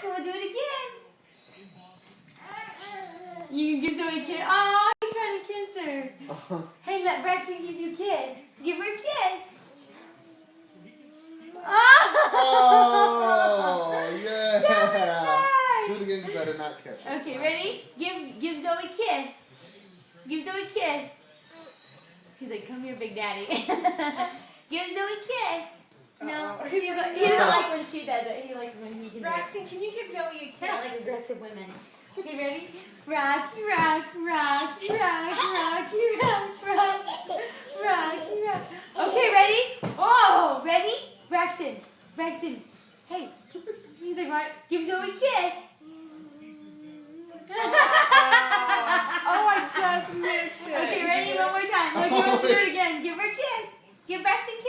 We'll do it again. You can give Zoe a kiss. Oh, he's trying to kiss her. Hey, let Braxton give you a kiss. Give her a kiss. Oh, yeah. That was nice. Do it again because I did not catch it. Okay, ready? Give Zoe a kiss. Give Zoe a kiss. She's like, come here, Big Daddy. Give Zoe a kiss. No, he doesn't like when she does it. He likes when he can do it. Braxton, can you give Zoe a I kiss? don't like aggressive women. Okay, ready? Rocky, rock, rocky, rock, rocky, rock, rock, rocky, rock. Okay, ready? Oh, ready? Braxton. Hey. He's like, right. Give Zoe a kiss. Oh, I just missed it. Okay, ready? One more time. Look, he wants to do it again. Give her a kiss. Give Braxton a